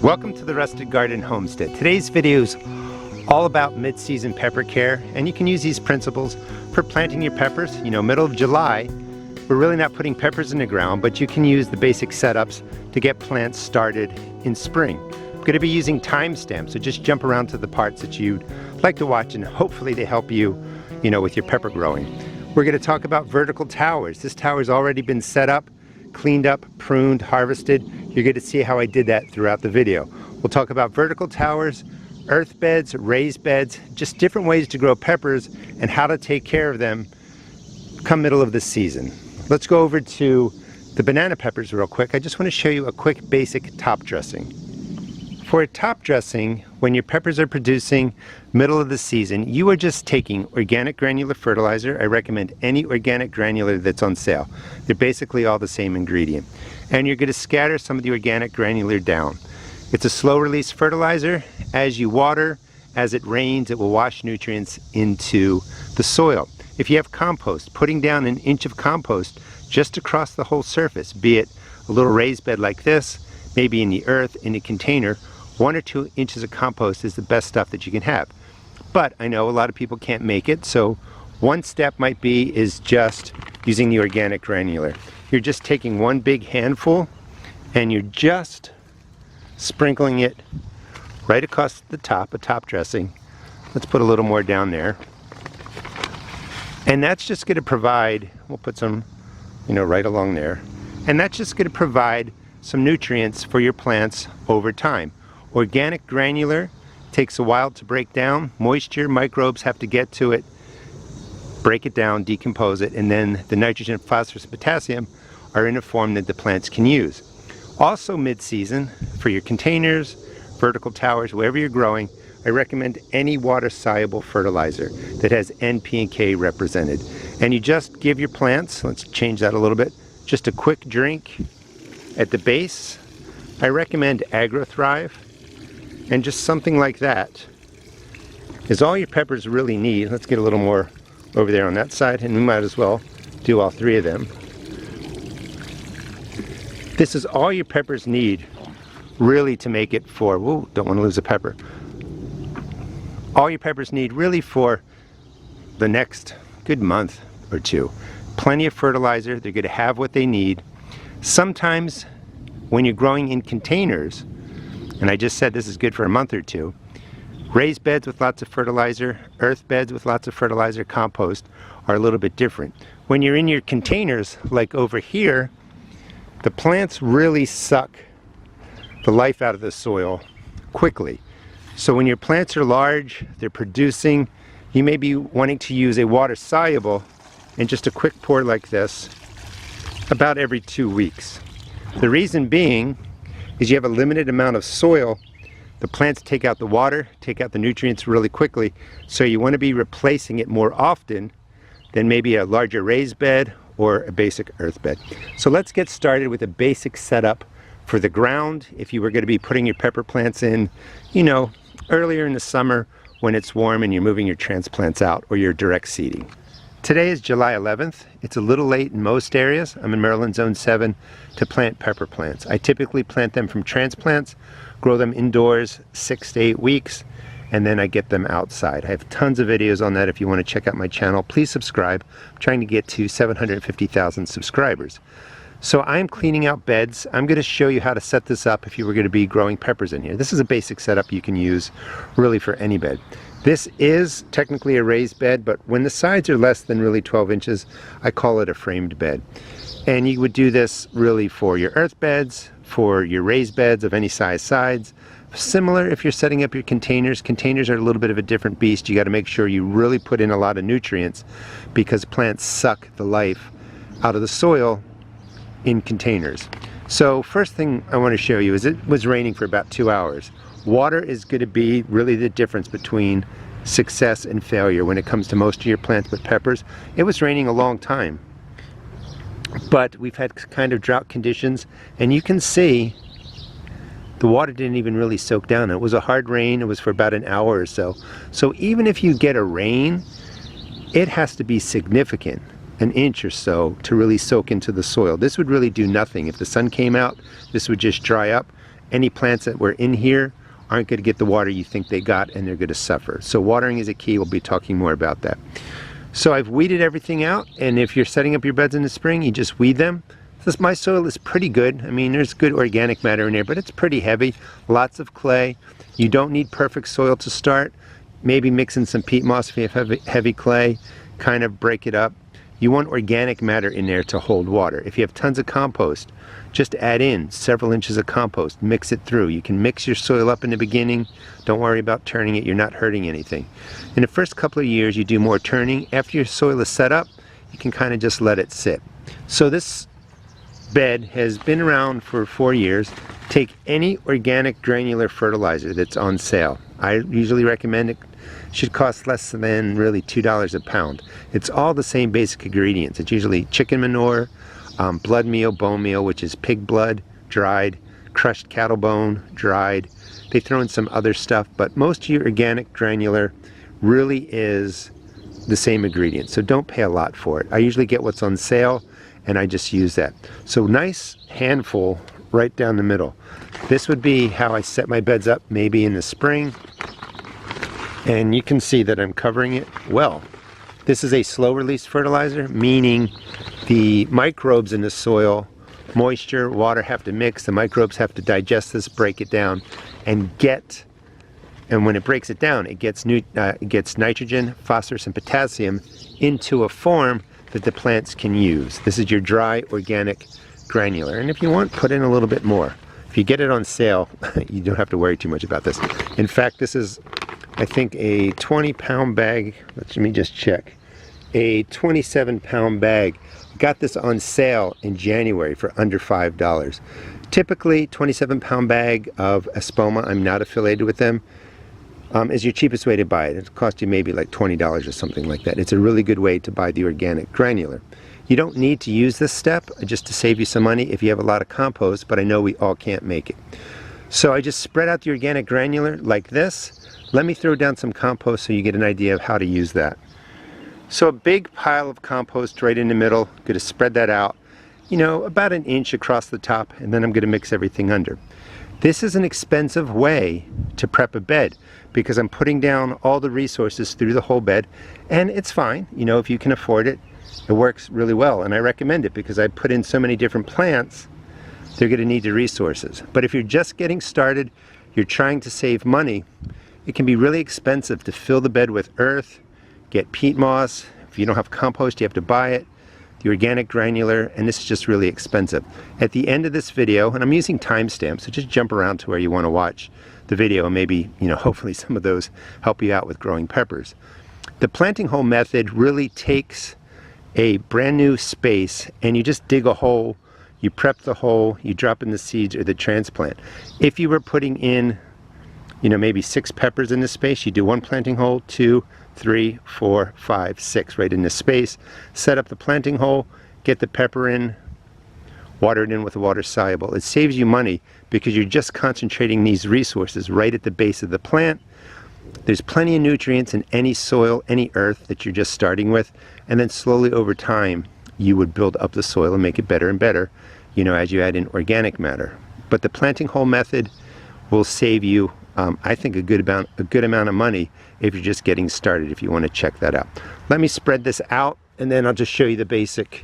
Welcome to the Rusted Garden Homestead. Today's video is all about mid-season pepper care, and you can use these principles for planting your peppers. You know, middle of July, we're really not putting peppers in the ground, but you can use the basic setups to get plants started in spring. I'm going to be using timestamps, so just jump around to the parts that you'd like to watch, and hopefully they help you, with your pepper growing. We're going to talk about vertical towers. This tower's already been set up, cleaned up, pruned, harvested. You're going to see how I did that throughout the video. We'll talk about vertical towers, earth beds, raised beds, just different ways to grow peppers and how to take care of them come middle of the season. Let's go over to the banana peppers real quick. I just want to show you a quick basic top dressing. For a top dressing, when your peppers are producing middle of the season, you are just taking organic granular fertilizer. I recommend any organic granular that's on sale. They're basically all the same ingredient. And you're going to scatter some of the organic granular down. It's a slow release fertilizer. As you water, as it rains, it will wash nutrients into the soil. If you have compost, putting down an inch of compost just across the whole surface, be it a little raised bed like this, maybe in the earth, in a container, 1 or 2 inches of compost is the best stuff that you can have. But I know a lot of people can't make it, so one step might be is just using the organic granular. You're just taking one big handful and you're just sprinkling it right across the top, a top dressing. Let's put a little more down there. And that's just going to provide, we'll put some, right along there. And that's just going to provide some nutrients for your plants over time. Organic granular takes a while to break down. Moisture, microbes have to get to it, break it down, decompose it, and then the nitrogen, phosphorus, and potassium are in a form that the plants can use. Also mid-season, for your containers, vertical towers, wherever you're growing, I recommend any water-soluble fertilizer that has N, P, and K represented. And you just give your plants, let's change that a little bit, just a quick drink at the base. I recommend AgroThrive. And just something like that is all your peppers really need. Let's get a little more over there on that side, and we might as well do all 3 of them. This is all your peppers need really to make it for, whoa, don't want to lose a pepper. All your peppers need really for the next good month or 2. Plenty of fertilizer, they're going to have what they need. Sometimes when you're growing in containers, and I just said this is good for a month or 2, raised beds with lots of fertilizer, earth beds with lots of fertilizer, compost are a little bit different. When you're in your containers, like over here, the plants really suck the life out of the soil quickly. So when your plants are large, they're producing, you may be wanting to use a water-soluble and just a quick pour like this about every 2 weeks. The reason being is you have a limited amount of soil. The plants take out the water, take out the nutrients really quickly, so you want to be replacing it more often than maybe a larger raised bed or a basic earth bed. So let's get started with a basic setup for the ground if you were going to be putting your pepper plants in, earlier in the summer when it's warm and you're moving your transplants out or your direct seeding. Today is July 11th. It's a little late in most areas. I'm in Maryland Zone 7 to plant pepper plants. I typically plant them from transplants, grow them indoors 6 to 8 weeks, and then I get them outside. I have tons of videos on that if you want to check out my channel. Please subscribe. I'm trying to get to 750,000 subscribers. So I'm cleaning out beds. I'm going to show you how to set this up if you were going to be growing peppers in here. This is a basic setup you can use really for any bed. This is technically a raised bed, but when the sides are less than really 12 inches, I call it a framed bed. And you would do this really for your earth beds, for your raised beds of any sides. Similar if you're setting up your containers. Containers are a little bit of a different beast. You got to make sure you really put in a lot of nutrients because plants suck the life out of the soil in containers. So first thing I want to show you is it was raining for about 2 hours. Water is going to be really the difference between success and failure when it comes to most of your plants with peppers. It was raining a long time, but we've had kind of drought conditions, and you can see the water didn't even really soak down. It was a hard rain. It was for about an hour or so. So even if you get a rain, it has to be significant, an inch or so, to really soak into the soil. This would really do nothing. If the sun came out, this would just dry up any plants that were in here aren't going to get the water you think they got, and they're going to suffer. So watering is a key. We'll be talking more about that. So I've weeded everything out, and if you're setting up your beds in the spring, you just weed them. My soil is pretty good. I mean, there's good organic matter in there, but it's pretty heavy. Lots of clay. You don't need perfect soil to start. Maybe mix in some peat moss if you have heavy clay, kind of break it up. You want organic matter in there to hold water. If you have tons of compost, just add in several inches of compost, mix it through. You can mix your soil up in the beginning. Don't worry about turning it, you're not hurting anything. In the first couple of years, you do more turning. After your soil is set up, you can kind of just let it sit. So this bed has been around for 4 years. Take any organic granular fertilizer that's on sale. I usually recommend it should cost less than really $2 a pound. It's all the same basic ingredients. It's usually chicken manure, blood meal, bone meal, which is pig blood, dried, crushed cattle bone, dried. They throw in some other stuff, but most of your organic granular really is the same ingredients, so don't pay a lot for it. I usually get what's on sale, and I just use that. So nice handful right down the middle. This would be how I set my beds up maybe in the spring, and you can see that I'm covering it well. This is a slow release fertilizer, meaning the microbes in the soil, moisture, water have to mix. The microbes have to digest this, break it down, and when it breaks it down, it gets nitrogen, phosphorus, and potassium into a form that the plants can use. This is your dry organic granular, and if you want, put in a little bit more. If you get it on sale, you don't have to worry too much about this. In fact, this is, I think, a 20-pound bag. Let me just check. A 27-pound bag. Got this on sale in January for under $5. Typically, 27-pound bag of Espoma, I'm not affiliated with them, is your cheapest way to buy it. It costs you maybe like $20 or something like that. It's a really good way to buy the organic granular. You don't need to use this step just to save you some money if you have a lot of compost, but I know we all can't make it. So I just spread out the organic granular like this. Let me throw down some compost so you get an idea of how to use that. So a big pile of compost right in the middle, going to spread that out, you know, about an inch across the top, and then I'm going to mix everything under. This is an expensive way to prep a bed because I'm putting down all the resources through the whole bed, and it's fine, you know, if you can afford it. It works really well, and I recommend it because I put in so many different plants, they're going to need the resources. But if you're just getting started, you're trying to save money, it can be really expensive to fill the bed with earth, get peat moss. If you don't have compost, you have to buy it, the organic granular, and this is just really expensive. At the end of this video, and I'm using timestamps, so just jump around to where you want to watch the video, and maybe, you know, hopefully some of those help you out with growing peppers. The planting hole method really takes a brand new space and you just dig a hole, you prep the hole, you drop in the seeds or the transplant. If you were putting in, you know, maybe 6 peppers in this space, you do 1 planting hole, 2, 3, 4, 5, 6 right in this space. Set up the planting hole, get the pepper in, water it in with a water-soluble. It saves you money because you're just concentrating these resources right at the base of the plant. There's plenty of nutrients in any soil, any earth that you're just starting with, and then slowly over time you would build up the soil and make it better and better, you know, as you add in organic matter. But the planting hole method will save you, I think, a good amount of money if you're just getting started, if you want to check that out. Let me spread this out, and then I'll just show you the basic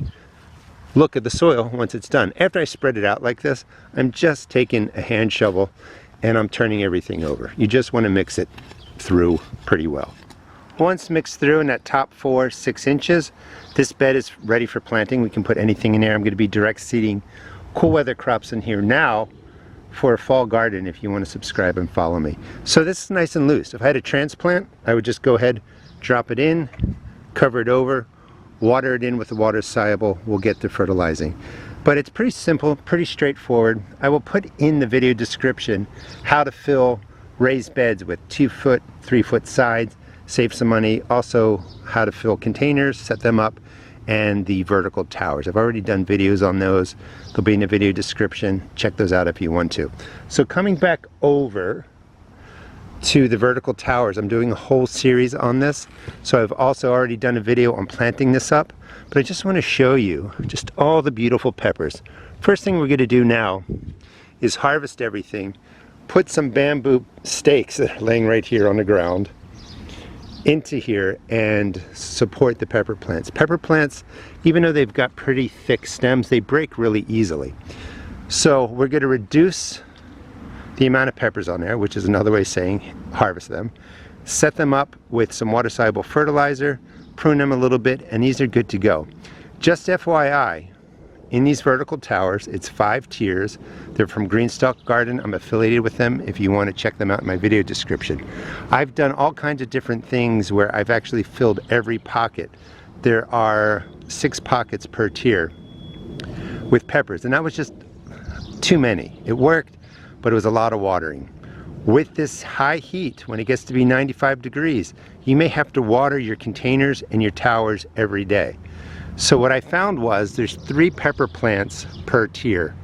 look at the soil once it's done. After I spread it out like this, I'm just taking a hand shovel and I'm turning everything over. You just want to mix it through pretty well. Once mixed through in that top 4-6 inches, this bed is ready for planting. We can put anything in there. I'm going to be direct seeding cool weather crops in here now for a fall garden if you want to subscribe and follow me. So this is nice and loose. If I had a transplant, I would just go ahead, drop it in, cover it over, water it in with the water-soluble. We'll get to fertilizing. But it's pretty simple, pretty straightforward. I will put in the video description how to fill raised beds with 2-foot, 3-foot sides, save some money. Also how to fill containers, set them up, and the vertical towers. I've already done videos on those. They'll be in the video description. Check those out if you want to. So coming back over to the vertical towers, I'm doing a whole series on this. So I've also already done a video on planting this up, but I just want to show you just all the beautiful peppers. First thing we're going to do now is harvest everything, put some bamboo stakes that are laying right here on the ground into here and support the pepper plants. Pepper plants, even though they've got pretty thick stems, they break really easily. So we're going to reduce the amount of peppers on there, which is another way of saying harvest them. Set them up with some water-soluble fertilizer, prune them a little bit, and these are good to go. Just FYI, in these vertical towers, it's 5 tiers. They're from Greenstalk Garden. I'm affiliated with them if you want to check them out in my video description. I've done all kinds of different things where I've actually filled every pocket. There are 6 pockets per tier with peppers, and that was just too many. It worked, but it was a lot of watering. With this high heat, when it gets to be 95 degrees, you may have to water your containers and your towers every day. So what I found was there's 3 pepper plants per tier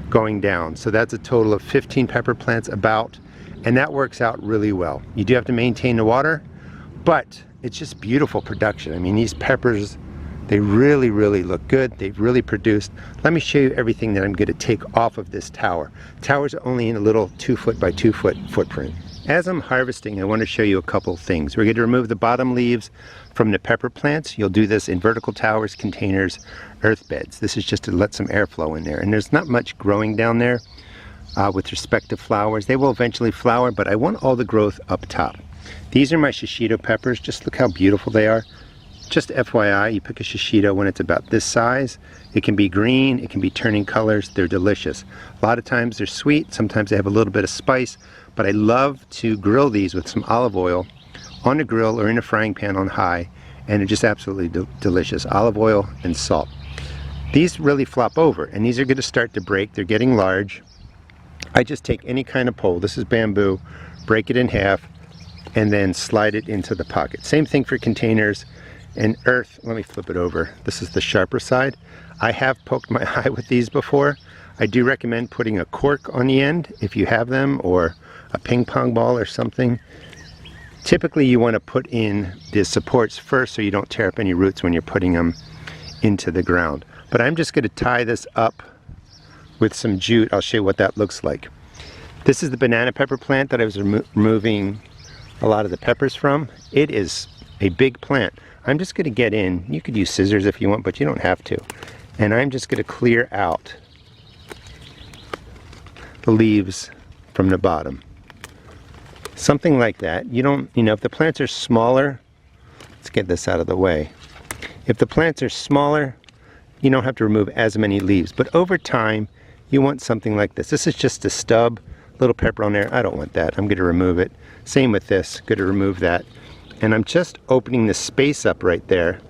going down. So that's a total of 15 pepper plants about, and that works out really well. You do have to maintain the water, but it's just beautiful production. I mean, these peppers, they really, really look good. They've really produced. Let me show you everything that I'm going to take off of this tower. Towers are only in a little 2-foot by 2-foot footprint. As I'm harvesting, I want to show you a couple things. We're going to remove the bottom leaves from the pepper plants. You'll do this in vertical towers, containers, earth beds. This is just to let some airflow in there. And there's not much growing down there with respect to flowers. They will eventually flower, but I want all the growth up top. These are my Shishido peppers. Just look how beautiful they are. Just FYI, you pick a Shishido when it's about this size. It can be green, it can be turning colors. They're delicious. A lot of times they're sweet, sometimes they have a little bit of spice, but I love to grill these with some olive oil on the grill or in a frying pan on high, and they're just absolutely delicious. Olive oil and salt. These really flop over, and these are going to start to break. They're getting large. I just take any kind of pole, this is bamboo, break it in half, and then slide it into the pocket. Same thing for containers. And earth, let me flip it over. This is the sharper side. I have poked my eye with these before. I do recommend putting a cork on the end if you have them, or a ping pong ball or something. Typically you want to put in the supports first so you don't tear up any roots when you're putting them into the ground. But I'm just going to tie this up with some jute. I'll show you what that looks like. This is the banana pepper plant that I was removing a lot of the peppers from. It is a big plant. I'm just going to get in. You could use scissors if you want, but you don't have to. And I'm just going to clear out the leaves from the bottom. Something like that. You don't, if the plants are smaller, let's get this out of the way. If the plants are smaller, you don't have to remove as many leaves. But over time, you want something like this. This is just a stub, little pepper on there. I don't want that. I'm going to remove it. Same with this. Going to remove that. And I'm just opening the space up right there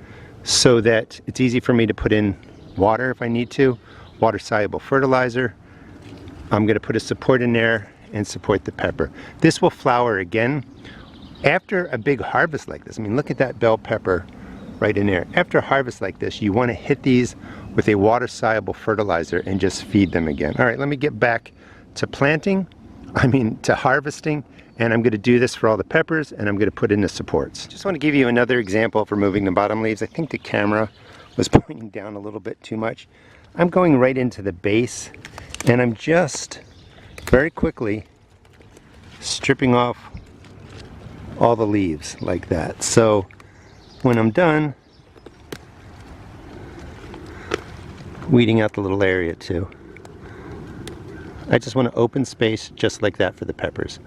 so that it's easy for me to put in water if I need to, water-soluble fertilizer. I'm going to put a support in there and support the pepper. This will flower again after a big harvest like this. I mean, look at that bell pepper right in there. After a harvest like this, you want to hit these with a water-soluble fertilizer and just feed them again. All right, let me get back to to harvesting. And I'm going to do this for all the peppers, and I'm going to put in the supports. Just want to give you another example of removing the bottom leaves. I think the camera was pointing down a little bit too much. I'm going right into the base, and I'm just very quickly stripping off all the leaves like that. So when I'm done, weeding out the little area too. I just want to open space just like that for the peppers.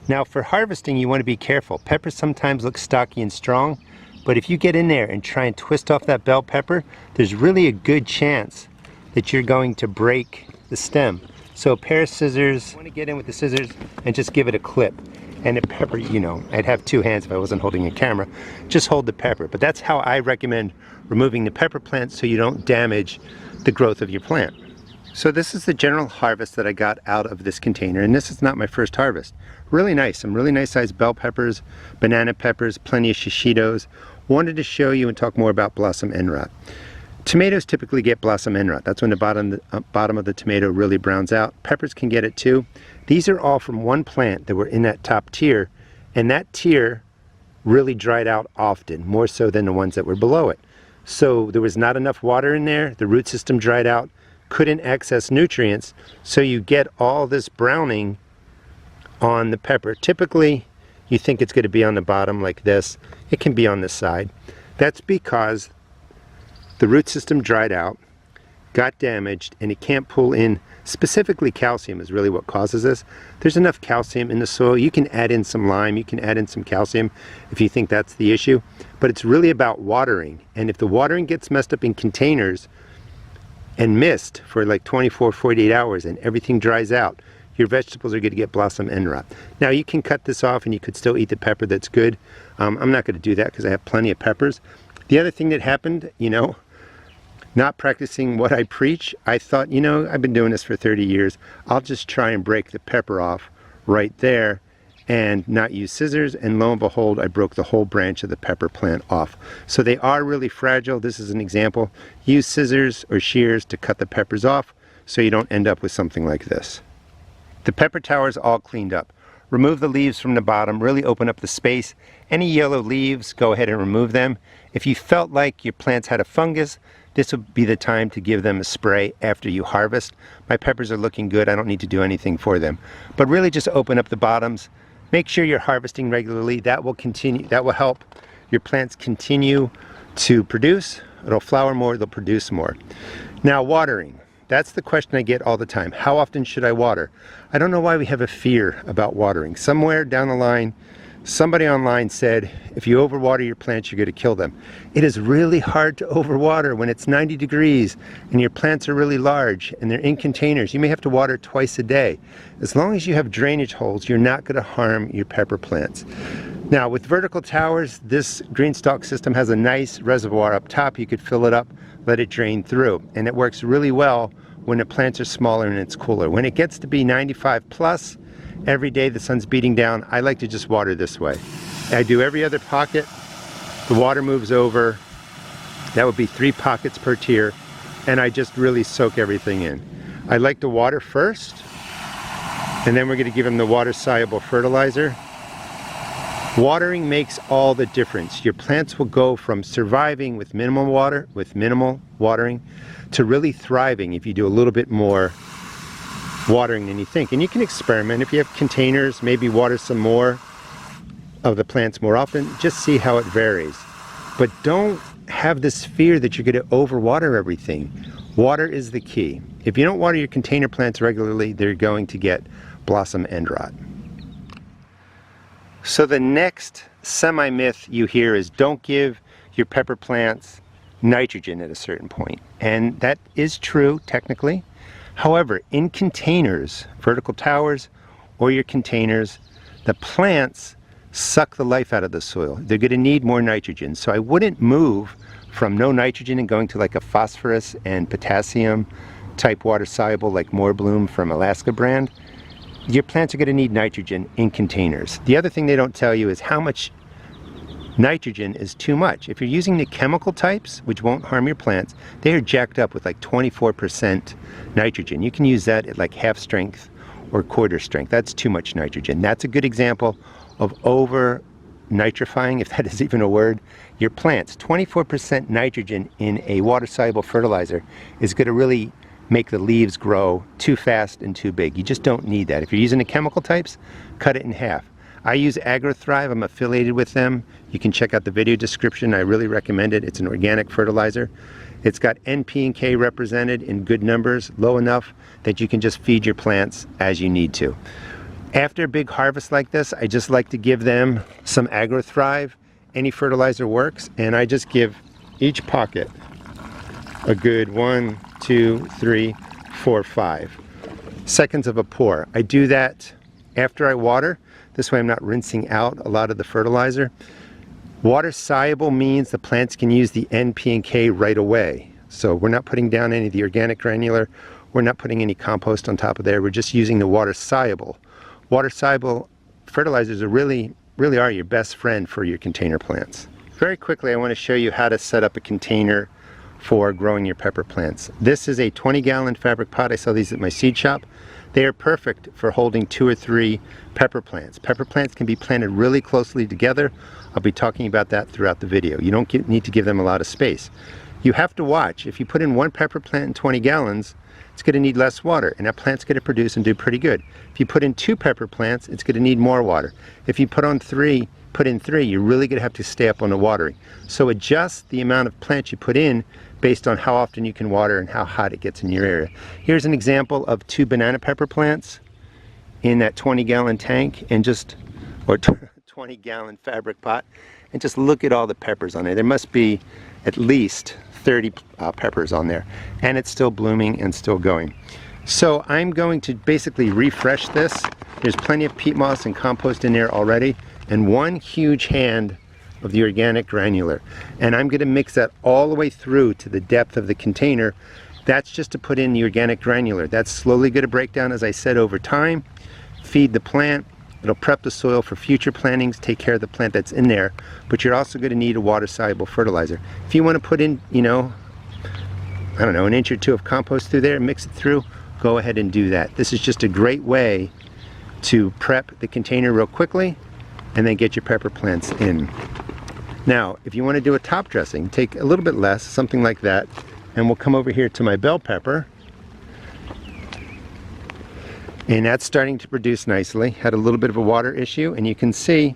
Now for harvesting, you want to be careful. Peppers sometimes look stocky and strong, but if you get in there and try and twist off that bell pepper, there's really a good chance that you're going to break the stem. So a pair of scissors, I want to get in with the scissors and just give it a clip. And a pepper, I'd have 2 hands if I wasn't holding a camera. Just hold the pepper. But that's how I recommend removing the pepper plants so you don't damage the growth of your plant. So this is the general harvest that I got out of this container, and this is not my first harvest. Really nice, some really nice sized bell peppers, banana peppers, plenty of Shishidos. Wanted to show you and talk more about blossom end rot. Tomatoes typically get blossom end rot. That's when the bottom of the tomato really browns out. Peppers can get it too. These are all from one plant that were in that top tier, and that tier really dried out often, more so than the ones that were below it. So there was not enough water in there, the root system dried out, couldn't access nutrients, so you get all this browning on the pepper. Typically, you think it's going to be on the bottom like this. It can be on the side. That's because the root system dried out, got damaged, and it can't pull in. Specifically, calcium is really what causes this. There's enough calcium in the soil. You can add in some lime, you can add in some calcium if you think that's the issue, but it's really about watering. And if the watering gets messed up in containers and missed for like 24, 48 hours and everything dries out, your vegetables are going to get blossom end rot. Now you can cut this off and you could still eat the pepper. That's good. I'm not going to do that because I have plenty of peppers. The other thing that happened, you know, not practicing what I preach, I thought, you know, I've been doing this for 30 years. I'll just try and break the pepper off right there and not use scissors, and lo and behold, I broke the whole branch of the pepper plant off. So they are really fragile. This is an example. Use scissors or shears to cut the peppers off so you don't end up with something like this. The pepper tower is all cleaned up. Remove the leaves from the bottom, really open up the space. Any yellow leaves, go ahead and remove them. If you felt like your plants had a fungus, this would be the time to give them a spray after you harvest. My peppers are looking good. I don't need to do anything for them. But really just open up the bottoms. Make sure you're harvesting regularly. That will help your plants continue to produce. It'll flower more, they'll produce more. Now, watering. That's the question I get all the time. How often should I water? I don't know why we have a fear about watering. Somewhere down the line, somebody online said, if you overwater your plants, you're going to kill them. It is really hard to overwater when it's 90 degrees and your plants are really large and they're in containers. You may have to water twice a day. As long as you have drainage holes, you're not going to harm your pepper plants. Now, with vertical towers, this green stalk system has a nice reservoir up top. You could fill it up, let it drain through, and it works really well when the plants are smaller and it's cooler. When it gets to be 95 plus, every day the sun's beating down, I like to just water this way. I do every other pocket, the water moves over, that would be 3 pockets per tier, and I just really soak everything in. I like to water first, and then we're going to give them the water-soluble fertilizer. Watering makes all the difference. Your plants will go from surviving with minimal water, with minimal watering, to really thriving if you do a little bit more watering than you think. And you can experiment. If you have containers, maybe water some more of the plants more often. Just see how it varies. But don't have this fear that you're going to overwater everything. Water is the key. If you don't water your container plants regularly, they're going to get blossom end rot. So the next semi-myth you hear is don't give your pepper plants nitrogen at a certain point. And that is true technically. However, in containers, vertical towers or your containers, the plants suck the life out of the soil. They're going to need more nitrogen. So I wouldn't move from no nitrogen and going to like a phosphorus and potassium type water soluble like More Bloom from Alaska brand. Your plants are going to need nitrogen in containers. The other thing they don't tell you is how much nitrogen is too much. If you're using the chemical types, which won't harm your plants, they are jacked up with like 24% nitrogen. You can use that at like half strength or quarter strength. That's too much nitrogen. That's a good example of over nitrifying, if that is even a word, your plants. 24% nitrogen in a water-soluble fertilizer is going to really make the leaves grow too fast and too big. You just don't need that. If you're using the chemical types, cut it in half. I use AgroThrive. I'm affiliated with them. You can check out the video description. I really recommend it. It's an organic fertilizer. It's got N, P, and K represented in good numbers, low enough that you can just feed your plants as you need to. After a big harvest like this, I just like to give them some AgroThrive. Any fertilizer works, and I just give each pocket a good 1, 2, 3, 4, 5 seconds of a pour. I do that after I water. This way I'm not rinsing out a lot of the fertilizer. Water soluble means the plants can use the N, P, and K right away. So we're not putting down any of the organic granular. We're not putting any compost on top of there. We're just using the water soluble. Water soluble fertilizers really are your best friend for your container plants. Very quickly, I want to show you how to set up a container for growing your pepper plants. This is a 20-gallon fabric pot. I sell these at my seed shop. They are perfect for holding 2 or 3 pepper plants. Pepper plants can be planted really closely together. I'll be talking about that throughout the video. You don't need to give them a lot of space. You have to watch. If you put in 1 pepper plant in 20 gallons, it's going to need less water, and that plant's going to produce and do pretty good. If you put in 2 pepper plants, it's going to need more water. If you put in 3, you're really going to have to stay up on the watering. So adjust the amount of plants you put in based on how often you can water and how hot it gets in your area. Here's an example of 2 banana pepper plants in that 20-gallon tank, and or 20-gallon fabric pot, and just look at all the peppers on there. There must be at least 30 peppers on there, and it's still blooming and still going. So I'm going to basically refresh this. There's plenty of peat moss and compost in there already, and 1 huge hand of the organic granular. And I'm going to mix that all the way through to the depth of the container. That's just to put in the organic granular. That's slowly going to break down, as I said, over time. Feed the plant. It'll prep the soil for future plantings, take care of the plant that's in there, but you're also going to need a water-soluble fertilizer. If you want to put in, I don't know, 1 inch or 2 of compost through there, mix it through, go ahead and do that. This is just a great way to prep the container real quickly and then get your pepper plants in. Now, if you want to do a top dressing, take a little bit less, something like that, and we'll come over here to my bell pepper. And that's starting to produce nicely. Had a little bit of a water issue, and you can see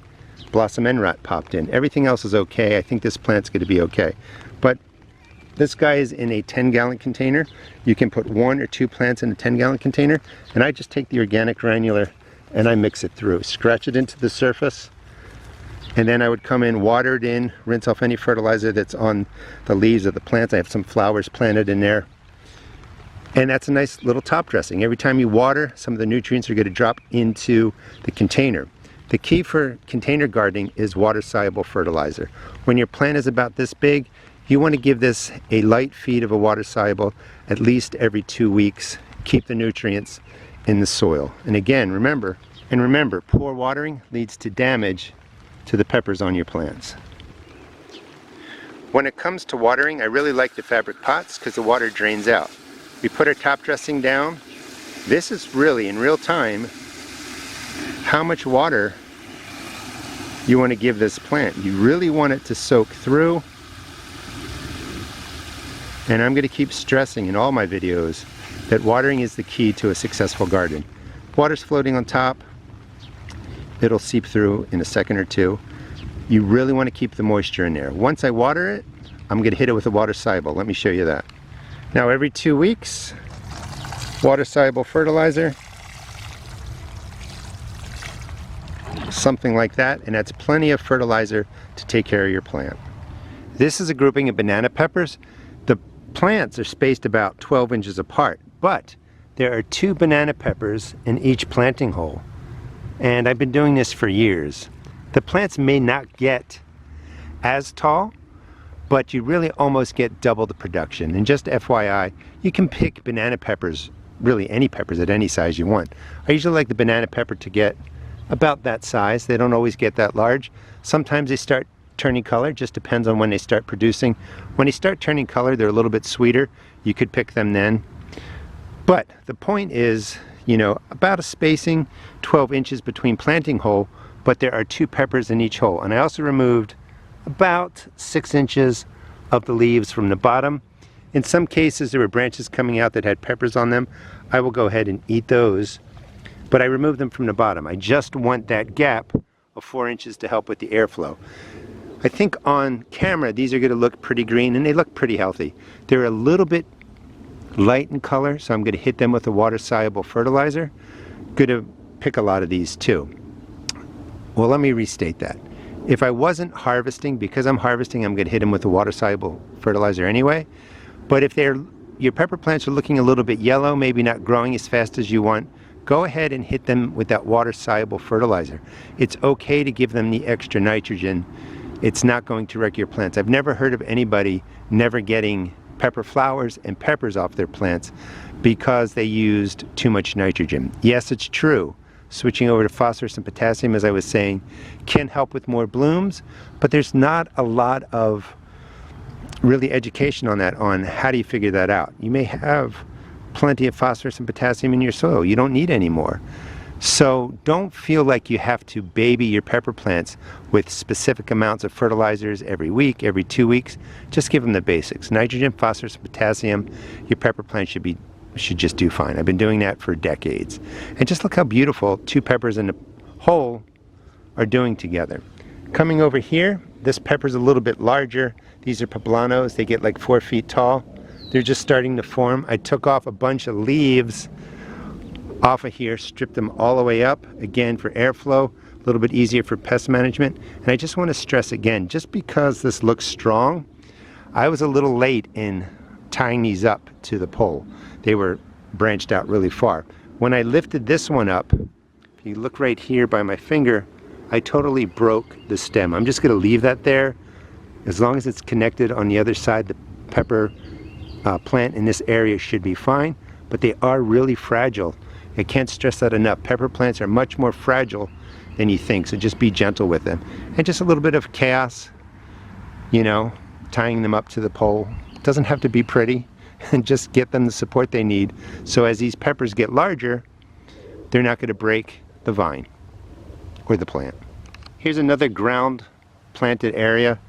blossom end rot popped in. Everything else is okay. I think this plant's going to be okay. But this guy is in a 10-gallon container. You can put 1 or 2 plants in a 10-gallon container, and I just take the organic granular and I mix it through. Scratch it into the surface, and then I would come in, water it in, rinse off any fertilizer that's on the leaves of the plants. I have some flowers planted in there. And that's a nice little top dressing. Every time you water, some of the nutrients are going to drop into the container. The key for container gardening is water-soluble fertilizer. When your plant is about this big, you want to give this a light feed of a water-soluble at least every 2 weeks. Keep the nutrients in the soil. And again, remember, poor watering leads to damage to the peppers on your plants. When it comes to watering, I really like the fabric pots because the water drains out. We put our top dressing down. This is really, in real time, how much water you want to give this plant. You really want it to soak through. And I'm going to keep stressing in all my videos that watering is the key to a successful garden. If water's floating on top, it'll seep through in a second or 2. You really want to keep the moisture in there. Once I water it, I'm going to hit it with a water-soluble. Let me show you that. Now every 2 weeks, water-soluble fertilizer, something like that, and that's plenty of fertilizer to take care of your plant. This is a grouping of banana peppers. The plants are spaced about 12 inches apart, but there are 2 banana peppers in each planting hole, and I've been doing this for years. The plants may not get as tall, but you really almost get double the production. And just FYI, you can pick banana peppers, really any peppers at any size you want. I usually like the banana pepper to get about that size. They don't always get that large. Sometimes they start turning color, just depends on when they start producing. When they start turning color, they're a little bit sweeter. You could pick them then. But the point is, about a spacing 12 inches between planting hole, but there are 2 peppers in each hole. And I also removed about 6 inches of the leaves from the bottom. In some cases there were branches coming out that had peppers on them. I will go ahead and eat those, but I removed them from the bottom. I just want that gap of 4 inches to help with the airflow. I think on camera these are going to look pretty green, and they look pretty healthy. They're a little bit light in color, so I'm going to hit them with a water-soluble fertilizer. Going to pick a lot of these too. Well, let me restate that. If I wasn't harvesting, because I'm harvesting, I'm going to hit them with a water-soluble fertilizer anyway. But if your pepper plants are looking a little bit yellow, maybe not growing as fast as you want, go ahead and hit them with that water-soluble fertilizer. It's okay to give them the extra nitrogen. It's not going to wreck your plants. I've never heard of anybody never getting pepper flowers and peppers off their plants because they used too much nitrogen. Yes, it's true. Switching over to phosphorus and potassium, as I was saying, can help with more blooms, but there's not a lot of really education on that, on how do you figure that out. You may have plenty of phosphorus and potassium in your soil. You don't need any more. So don't feel like you have to baby your pepper plants with specific amounts of fertilizers every week, every 2 weeks. Just give them the basics. Nitrogen, phosphorus, and potassium. Your pepper plant should be should just do fine. I've been doing that for decades. And just look how beautiful two peppers in a hole are doing together. Coming over here, this pepper's a little bit larger. These are poblanos. They get like 4 feet tall. They're just starting to form. I took off a bunch of leaves off of here, stripped them all the way up, again for airflow, a little bit easier for pest management. And I just want to stress again, just because this looks strong, I was a little late in tying these up to the pole. They were branched out really far. When I lifted this one up, if you look right here by my finger, I totally broke the stem. I'm just going to leave that there. As long as it's connected on the other side, the pepper plant in this area should be fine, but they are really fragile. I can't stress that enough. Pepper plants are much more fragile than you think, so just be gentle with them. And just a little bit of chaos, you know, tying them up to the pole. It doesn't have to be pretty, and just get them the support they need. So as these peppers get larger, they're not going to break the vine or the plant. Here's another ground planted area.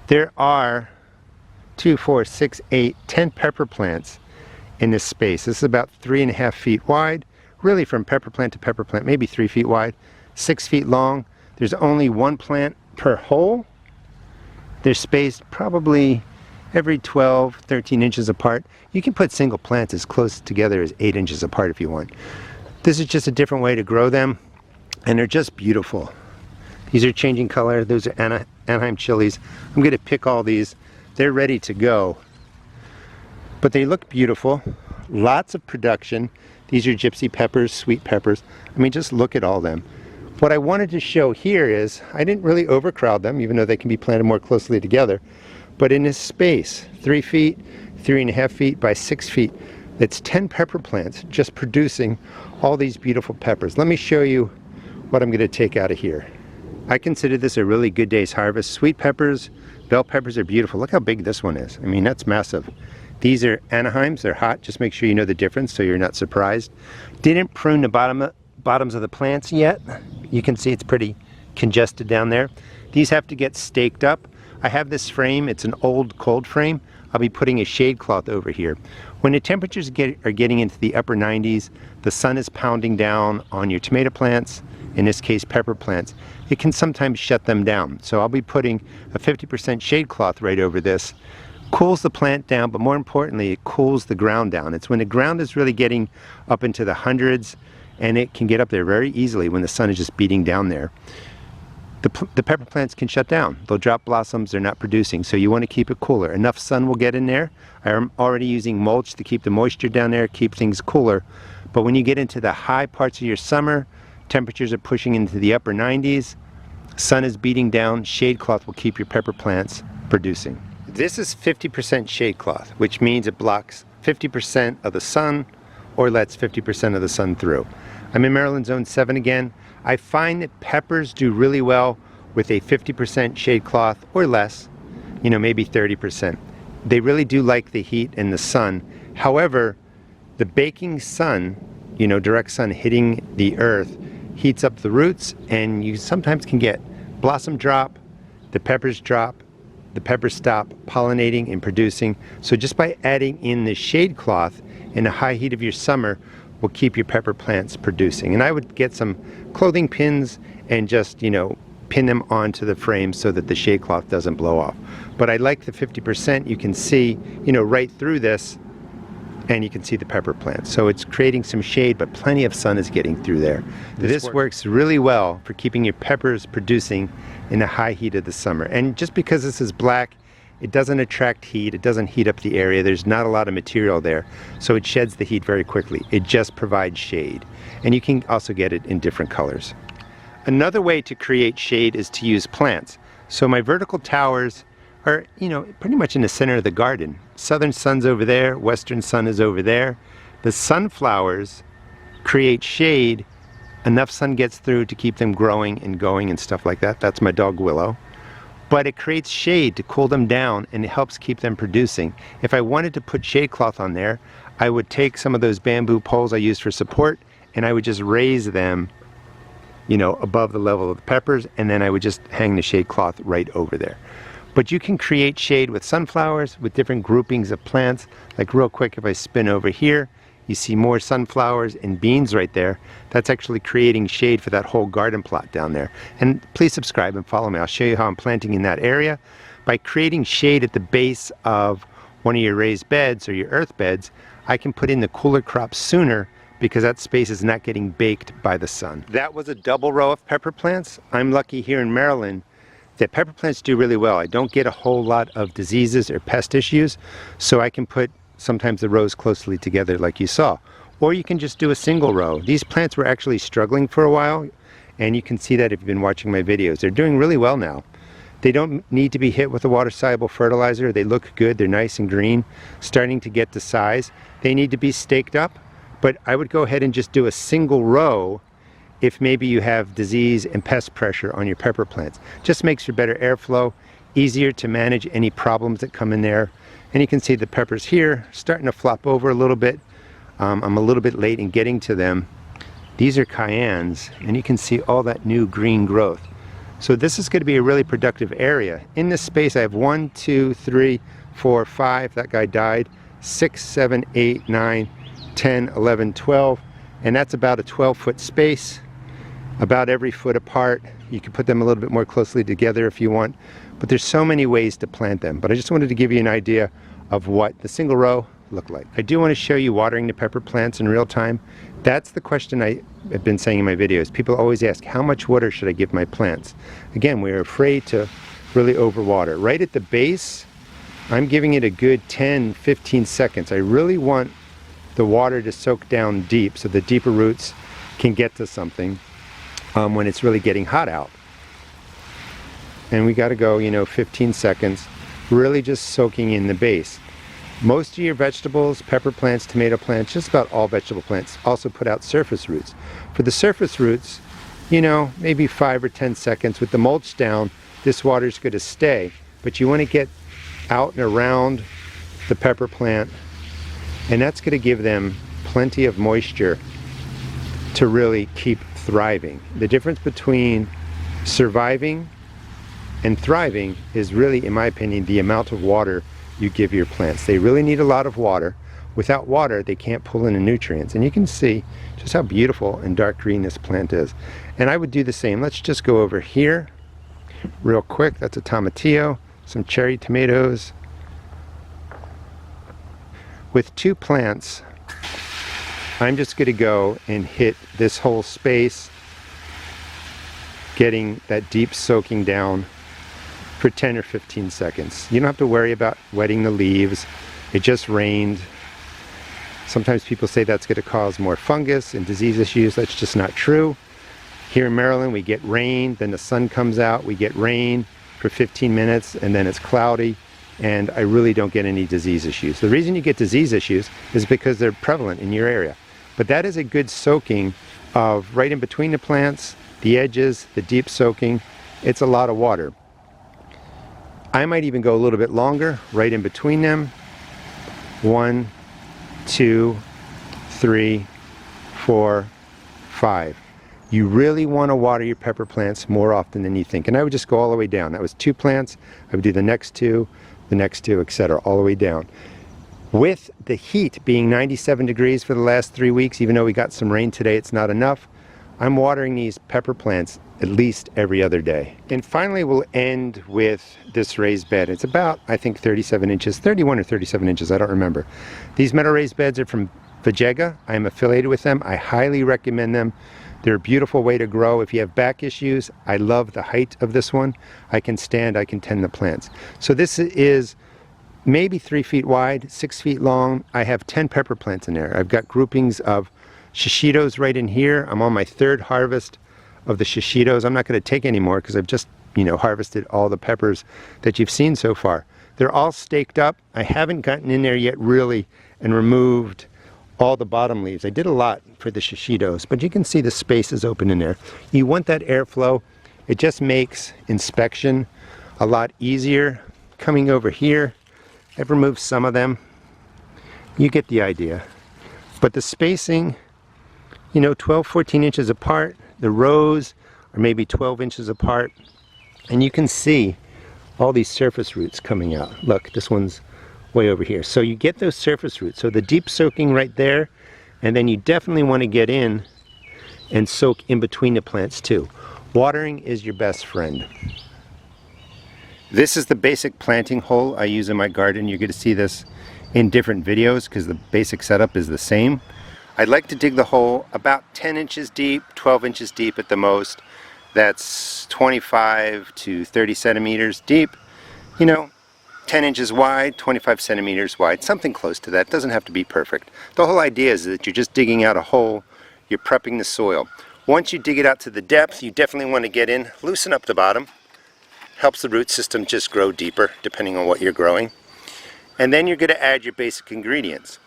There are 2, 4, 6, 8, 10 pepper plants in this space. This is about 3.5 feet wide, really from pepper plant to pepper plant, maybe 3 feet wide, 6 feet long. There's only one plant per hole. They're spaced probably every 12, 13 inches apart. You can put single plants as close together as 8 inches apart if you want. This is just a different way to grow them, and they're just beautiful. These are changing color. Those are Anaheim chilies. I'm going to pick all these. They're ready to go. But they look beautiful. Lots of production. These are gypsy peppers, sweet peppers. I mean, just look at all them. What I wanted to show here is I didn't really overcrowd them, even though they can be planted more closely together. But in this space, 3 feet, 3.5 feet by 6 feet, that's 10 pepper plants just producing all these beautiful peppers. Let me show you what I'm going to take out of here. I consider this a really good day's harvest. Sweet peppers, bell peppers are beautiful. Look how big this one is. I mean, that's massive. These are Anaheims. They're hot. Just make sure you know the difference so you're not surprised. Didn't prune the bottoms of the plants yet. You can see it's pretty congested down there. These have to get staked up. I have this frame. It's an old cold frame. I'll be putting a shade cloth over here. When the temperatures are getting into the upper 90s, the sun is pounding down on your tomato plants, in this case pepper plants. It can sometimes shut them down. So I'll be putting a 50% shade cloth right over this. Cools the plant down, but more importantly, it cools the ground down. It's when the ground is really getting up into the hundreds, and it can get up there very easily when the sun is just beating down there. The pepper plants can shut down. They'll drop blossoms, they're not producing, so you want to keep it cooler. Enough sun will get in there. I'm already using mulch to keep the moisture down there, keep things cooler. But when you get into the high parts of your summer, temperatures are pushing into the upper 90s, sun is beating down, shade cloth will keep your pepper plants producing. This is 50% shade cloth, which means it blocks 50% of the sun or lets 50% of the sun through. I'm in Maryland Zone 7 again. I find that peppers do really well with a 50% shade cloth or less, you know, maybe 30%. They really do like the heat and the sun. However, the baking sun, you know, direct sun hitting the earth heats up the roots, and you sometimes can get blossom drop, the peppers drop, the peppers stop pollinating and producing. So just by adding in the shade cloth in the high heat of your summer will keep your pepper plants producing. And I would get some clothing pins and just, you know, pin them onto the frame so that the shade cloth doesn't blow off. But I like the 50%. You can see, you know, right through this, and you can see the pepper plants. So it's creating some shade, but plenty of sun is getting through there. This works really well for keeping your peppers producing in the high heat of the summer. And just because this is black, it doesn't attract heat, it doesn't heat up the area, there's not a lot of material there, so it sheds the heat very quickly. It just provides shade. And you can also get it in different colors. Another way to create shade is to use plants. So my vertical towers are, you know, pretty much in the center of the garden. Southern sun's over there, western sun is over there. The sunflowers create shade. Enough sun gets through to keep them growing and going and stuff like that. That's my dog Willow. But it creates shade to cool them down, and it helps keep them producing. If I wanted to put shade cloth on there, I would take some of those bamboo poles I use for support, and I would just raise them, you know, above the level of the peppers, and then I would just hang the shade cloth right over there. But you can create shade with sunflowers, with different groupings of plants. Like real quick, if I spin over here, You see more sunflowers and beans right there. That's actually creating shade for that whole garden plot down there. And please subscribe and follow me. I'll show you how I'm planting in that area. By creating shade at the base of one of your raised beds or your earth beds, I can put in the cooler crops sooner because that space is not getting baked by the sun. That was a double row of pepper plants. I'm lucky here in Maryland that pepper plants do really well. I don't get a whole lot of diseases or pest issues, so I can put sometimes the rows closely together like you saw. Or you can just do a single row. These plants were actually struggling for a while, and you can see that if you've been watching my videos. They're doing really well now. They don't need to be hit with a water-soluble fertilizer. They look good, they're nice and green, starting to get to size. They need to be staked up, but I would go ahead and just do a single row if maybe you have disease and pest pressure on your pepper plants. Just makes for better airflow, easier to manage any problems that come in there. And you can see the peppers here starting to flop over a little bit. I'm a little bit late in getting to them. These are cayennes, and you can see all that new green growth. So this is going to be a really productive area. In this space I have 1, 2, 3, 4, 5, that guy died, 6, 7, 8, 9, 10, 11, 12, and that's about a 12-foot space, about every foot apart. You can put them a little bit more closely together if you want, but there's so many ways to plant them. But I just wanted to give you an idea of what the single row looked like. I do want to show you watering the pepper plants in real time. That's the question I have been saying in my videos. People always ask, how much water should I give my plants? Again, we're afraid to really overwater. Right at the base, I'm giving it a good 10-15 seconds. I really want the water to soak down deep so the deeper roots can get to something when it's really getting hot out. And we got to go, 15 seconds, really just soaking in the base. Most of your vegetables, pepper plants, tomato plants, just about all vegetable plants also put out surface roots. For the surface roots, maybe 5 or 10 seconds. With the mulch down, this water is going to stay, but you want to get out and around the pepper plant, and that's going to give them plenty of moisture to really keep thriving. The difference between surviving and thriving is really, in my opinion, the amount of water you give your plants. They really need a lot of water. Without water, they can't pull in the nutrients. And you can see just how beautiful and dark green this plant is. And I would do the same. Let's just go over here real quick. That's a tomatillo, some cherry tomatoes. With 2 plants, I'm just going to go and hit this whole space, getting that deep soaking down for 10 or 15 seconds. You don't have to worry about wetting the leaves. It just rained. Sometimes people say that's going to cause more fungus and disease issues. That's just not true. Here in Maryland, we get rain, then the sun comes out, we get rain for 15 minutes, and then it's cloudy, and I really don't get any disease issues. The reason you get disease issues is because they're prevalent in your area. But that is a good soaking of right in between the plants, the edges, the deep soaking. It's a lot of water. I might even go a little bit longer, right in between them. 1, 2, 3, 4, 5. You really want to water your pepper plants more often than you think. And I would just go all the way down. That was 2 plants. I would do the next 2, etc., all the way down. With the heat being 97 degrees for the last 3 weeks, even though we got some rain today, it's not enough. I'm watering these pepper plants at least every other day. And finally, we'll end with this raised bed. It's about, I think, 37 inches, 31 or 37 inches, I don't remember. These meadow raised beds are from Vegega. I am affiliated with them. I highly recommend them. They're a beautiful way to grow. If you have back issues, I love the height of this one. I can stand, I can tend the plants. So this is maybe 3 feet wide, 6 feet long. I have 10 pepper plants in there. I've got groupings of Shishidos right in here. I'm on my 3rd harvest of the Shishidos. I'm not going to take any more because I've just, harvested all the peppers that you've seen so far. They're all staked up. I haven't gotten in there yet really and removed all the bottom leaves. I did a lot for the Shishidos, but you can see the space is open in there. You want that airflow. It just makes inspection a lot easier. Coming over here, I've removed some of them. You get the idea. But the spacing, 12, 14 inches apart. The rows are maybe 12 inches apart. And you can see all these surface roots coming out. Look, this one's way over here. So you get those surface roots. So the deep soaking right there And then you definitely want to get in and soak in between the plants too. Watering is your best friend. This is the basic planting hole I use in my garden. You're going to see this in different videos because the basic setup is the same. I'd like to dig the hole about 10 inches deep, 12 inches deep at the most. That's 25 to 30 centimeters deep. You know, 10 inches wide, 25 centimeters wide, something close to that. It doesn't have to be perfect. The whole idea is that you're just digging out a hole, you're prepping the soil. Once you dig it out to the depth, you definitely want to get in, loosen up the bottom. Helps the root system just grow deeper depending on what you're growing. And then you're going to add your basic ingredients.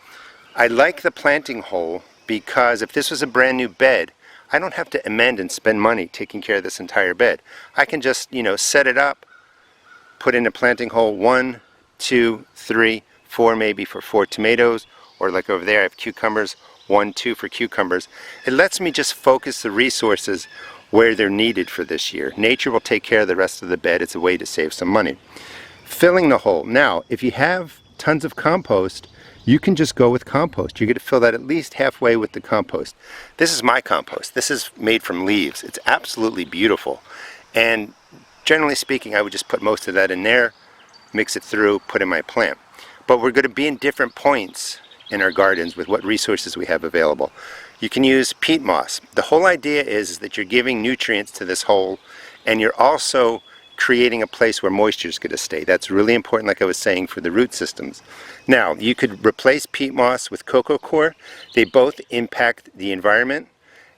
I like the planting hole because if this was a brand new bed, I don't have to amend and spend money taking care of this entire bed. I can just, set it up, put in a planting hole 1, 2, 3, 4 maybe for 4 tomatoes, or like over there I have cucumbers, 1, 2 for cucumbers. It lets me just focus the resources where they're needed for this year. Nature will take care of the rest of the bed. It's a way to save some money. Filling the hole. Now, if you have tons of compost, you can just go with compost. You're going to fill that at least halfway with the compost. This is my compost. This is made from leaves. It's absolutely beautiful. And generally speaking, I would just put most of that in there, mix it through, put in my plant. But we're going to be in different points in our gardens with what resources we have available. You can use peat moss. The whole idea is that you're giving nutrients to this hole, and you're also creating a place where moisture is going to stay. That's really important, like I was saying, for the root systems. Now, you could replace peat moss with coco coir. They both impact the environment,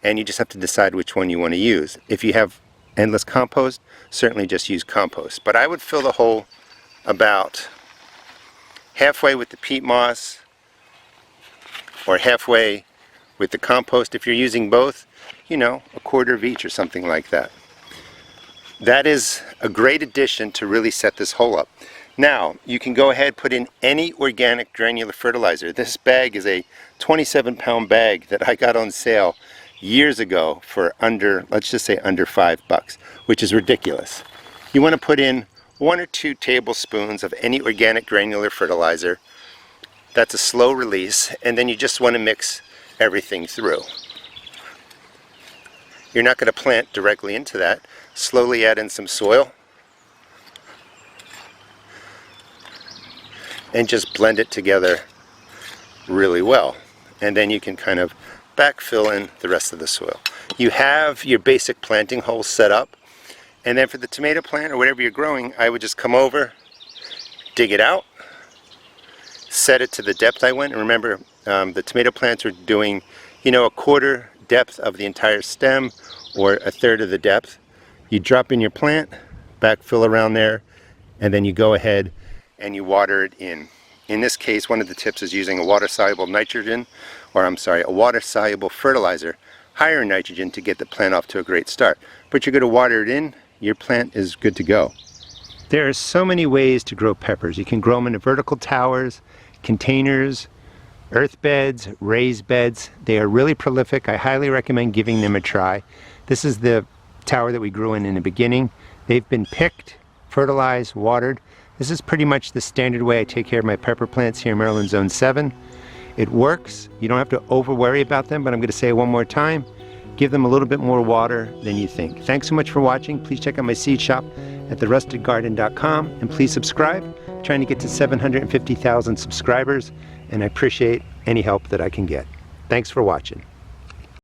and you just have to decide which one you want to use. If you have endless compost, certainly just use compost. But I would fill the hole about halfway with the peat moss, or halfway with the compost. If you're using both, a quarter of each or something like that. That is a great addition to really set this hole up. Now, you can go ahead and put in any organic granular fertilizer. This bag is a 27-pound bag that I got on sale years ago for let's just say under $5, which is ridiculous. You want to put in 1 or 2 tablespoons of any organic granular fertilizer. That's a slow release, and then you just want to mix everything through. You're not going to plant directly into that. Slowly add in some soil and just blend it together really well. And then you can kind of backfill in the rest of the soil. You have your basic planting hole set up, and then for the tomato plant or whatever you're growing, I would just come over, dig it out, set it to the depth I went. And remember, the tomato plants are doing, a quarter depth of the entire stem or a third of the depth. You drop in your plant, backfill around there, and then you go ahead and you water it in. In this case, one of the tips is using a water-soluble nitrogen, a water-soluble fertilizer, higher in nitrogen to get the plant off to a great start. But you're going to water it in, your plant is good to go. There are so many ways to grow peppers. You can grow them in vertical towers, containers, earth beds, raised beds. They are really prolific. I highly recommend giving them a try. This is the tower that we grew in the beginning. They've been picked, fertilized, watered. This is pretty much the standard way I take care of my pepper plants here in Maryland Zone 7. It works. You don't have to over worry about them, but I'm going to say it one more time. Give them a little bit more water than you think. Thanks so much for watching. Please check out my seed shop at therustedgarden.com, and please subscribe. I'm trying to get to 750,000 subscribers, and I appreciate any help that I can get. Thanks for watching.